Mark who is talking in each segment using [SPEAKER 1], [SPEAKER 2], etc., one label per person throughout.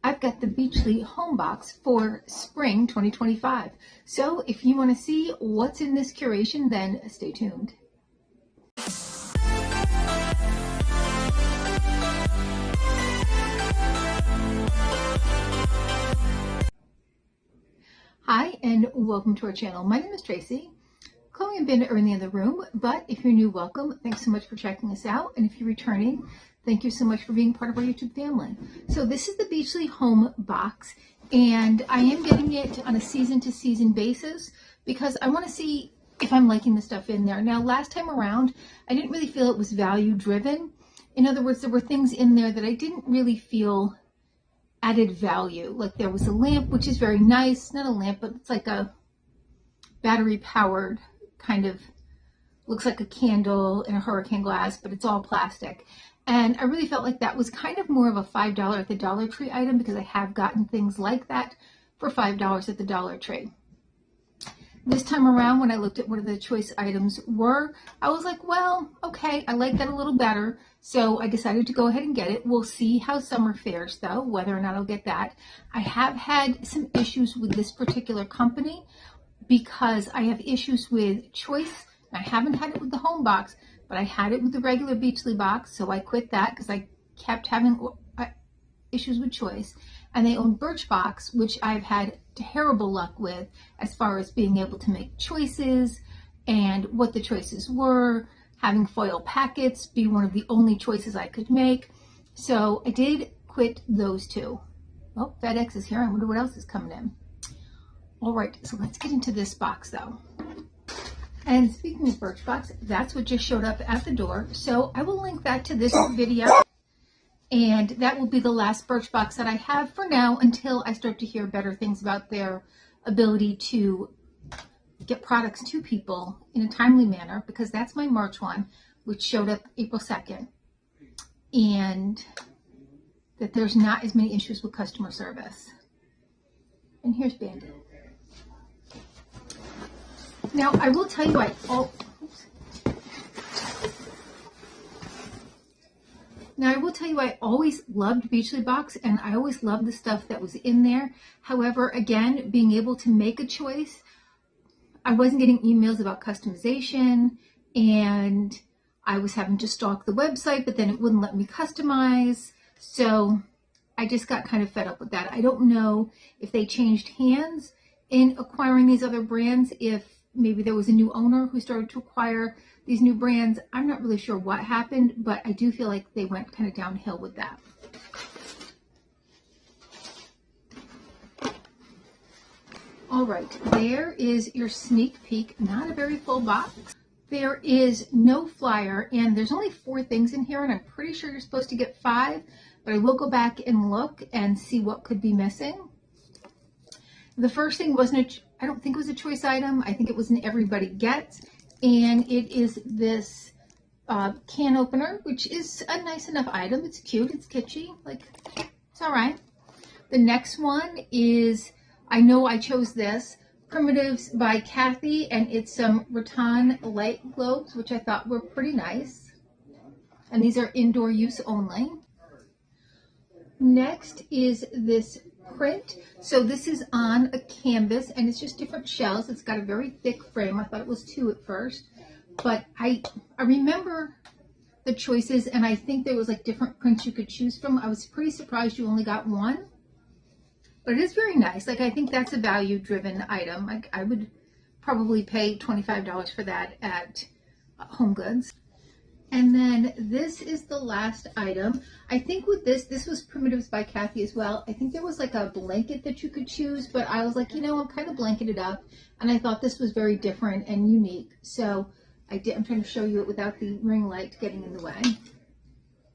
[SPEAKER 1] I've got the Beachly home box for spring 2025. So if you want to see what's in this curation, then stay tuned. Hi, and welcome to our channel. My name is Tracy. Chloe and Bandit are in the other room, but if you're new, welcome. Thanks so much for checking us out. And if you're returning, thank you so much for being part of our YouTube family. So this is the Beachly home box, and I am getting it on a season-to-season basis because I want to see if I'm liking the stuff in there. Now, last time around, I didn't really feel it was value-driven. In other words, there were things in there that I didn't really feel added value. Like there was a lamp, which is very nice. Not a lamp, but it's like a battery-powered kind of, looks like a candle in a hurricane glass, but it's all plastic. And I really felt like that was kind of more of a $5 at the Dollar Tree item because I have gotten things like that for $5 at the Dollar Tree. This time around, when I looked at what the choice items were, I was like, well, okay, I like that a little better. So I decided to go ahead and get it. We'll see how summer fares, though, whether or not I'll get that. I have had some issues with this particular company because I have issues with choice. I haven't had it with the home box, but I had it with the regular Beachly box, so I quit that because I kept having issues with choice. And they own Birchbox, which I've had terrible luck with as far as being able to make choices and what the choices were, having foil packets be one of the only choices I could make. So I did quit those two. Oh, FedEx is here. I wonder what else is coming in. All right, so let's get into this box though. And speaking of Birchbox, that's what just showed up at the door. So I will link that to this video. And that will be the last Birchbox that I have for now until I start to hear better things about their ability to get products to people in a timely manner, because that's my March one, which showed up April 2nd. And that there's not as many issues with customer service. And here's Bandit. Now, I will tell you, I always loved Beachly Box, and I always loved the stuff that was in there. However, again, being able to make a choice, I wasn't getting emails about customization, and I was having to stalk the website, but then it wouldn't let me customize. So I just got kind of fed up with that. I don't know if they changed hands in acquiring these other brands, if maybe there was a new owner who started to acquire these new brands. I'm not really sure what happened, but I do feel like they went kind of downhill with that. All right, there is your sneak peek. Not a very full box. There is no flyer, and there's only 4 things in here, and I'm pretty sure you're supposed to get 5, but I will go back and look and see what could be missing. The first thing wasn't I don't think it was a choice item. I think it was an everybody gets, and it is this can opener, which is a nice enough item. It's cute, it's kitschy, like it's all right. The next one is, I know I chose this, Primitives by Kathy, and it's some rattan light globes, which I thought were pretty nice. And these are indoor use only. Next is this print. So this is on a canvas, and it's just different shells. It's got a very thick frame. I thought it was 2 at first, but I remember the choices, and I think there was like different prints you could choose from. I was pretty surprised you only got 1, but it is very nice. Like, I think that's a value-driven item. Like, I would probably pay $25 for that at Home Goods. And then this is the last item. I think with this was Primitives by Kathy as well. I think there was like a blanket that you could choose, but I was like, you know, I'm kind of blanketed up, and I thought this was very different and unique. So I'm trying to show you it without the ring light getting in the way.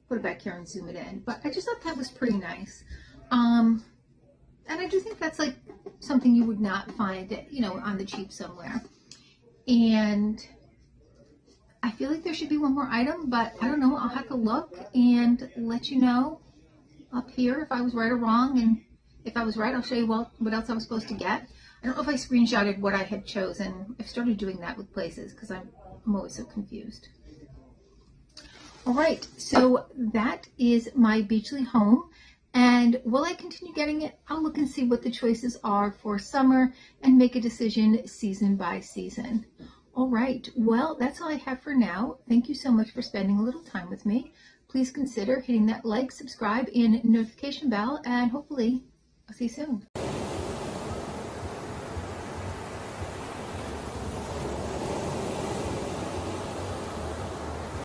[SPEAKER 1] Put it back here and zoom it in. But I just thought that was pretty nice. And I do think that's like something you would not find, you know, on the cheap somewhere. And I feel like there should be one more item, but I don't know. I'll have to look and let you know up here if I was right or wrong. And if I was right, I'll show you what else I was supposed to get. I don't know if I screenshotted what I had chosen. I've started doing that with places because I'm always so confused. All right, so that is my Beachly home. And And will I continue getting it? I'll look and see what the choices are for summer and make a decision season by season. All right, well, that's all I have for now. Thank you so much for spending a little time with me. Please consider hitting that like, subscribe, and notification bell, and hopefully I'll see you soon.